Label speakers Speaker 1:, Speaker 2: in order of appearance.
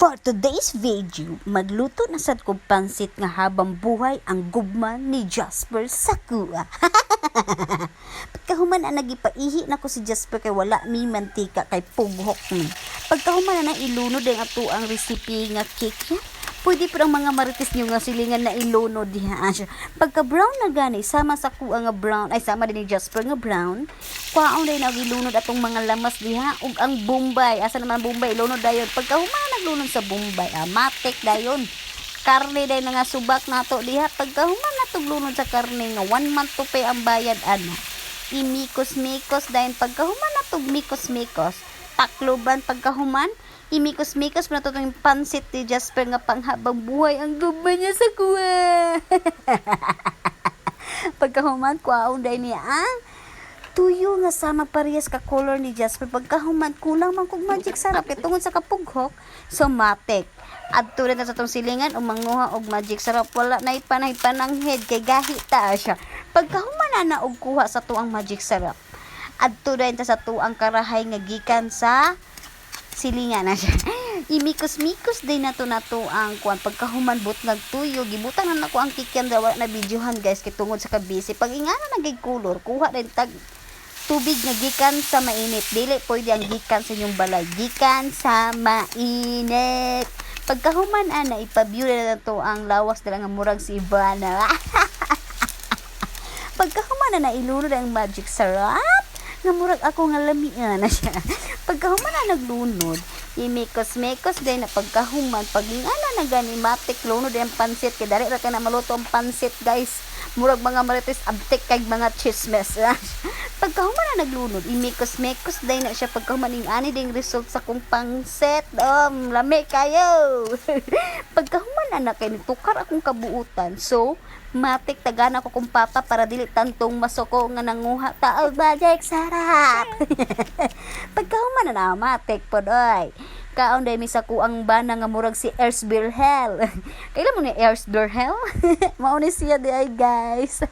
Speaker 1: For today's video, magluto na sad kog pansit nga habang buhay ang gugma ni Jasper sa kuha. Pagkahuman na nagipaihi na ko si Jasper kay wala mi mantika kay pughok mi. Pagkahuman na ilunod ang ato ang recipe nga cake ya. Pwede pa ang mga marites nyo nga silingan na ilunod diha. Pagka brown na gani, sama sa kuha nga brown, ay sama din ni Jasper nga brown, kwaon day nagilunod atong mga lamas diha ug ang Bombay. Asa naman Bombay ilunod dayon. Pagka human naglunod sa Bombay, matik dayon. Karne day nga subak nato diha. Pagka human natog lunod sa karne nga 1 month to pay ang bayad ana. Imikos-mikos dayon pagka human natog mikos-mikos. Takloban pagka human imikos-mikos pa na yung pansit ni Jasper nga panghabang buhay ang gubba niya sa kuha. Pagkahuman, kwaon day niya ang tuyo nga sama parehas ka color ni Jasper. Pagkahuman, kulang man kong magic sarap. Tungod sa kapughok, so matik. Adto rin sa itong silingan, umanguha og magic sarap. Wala na ipanay-pananghid kay gahita siya. Pagkahuman na og kuha sa tuang magic sarap. Adto rin sa tuang karahay nga gikan sa silingan na siya. Imikos-mikos din nato ang kuan pagkahuman butnag tuyo gibutan na nako ang kikyan daw na videohan guys kay tungod sa kabisi pag ingana nagay color kuha din tag tubig nga gikan sa mainit dili pwede ang gikan sa inyong balay gikan sa mainit pagkahuman ana ipabyura na nato ang lawas dala nga murag si Ivana. Pagkahuman na ilunod ang magic sarap nga murag ako nga lamian na siya. Pagkahuman na naglunod, imikos-mikos din na pagkahuman, pag ingana na gani matik lunod ang pansit, kay dari ra ka na maluto ang pansit guys. Murag mga marites abtik kay mga chismes. Pagkahuman na naglunod, imikos-mikos din na siya pagkahuman ingani ding result sa kong pansit. Lami kayo. Pagkahuman na kay nitukar akong kabuutan. So, matik tagana ko kung papa para dili tantong masoko nga nanguha taal bajay sarap. Pagkahuman na matik pod oy. Kaon day mi sa kuang bana nga murag si Erzberhel. Kailan mo ni Erzberhel? Mao ni siya di ay guys.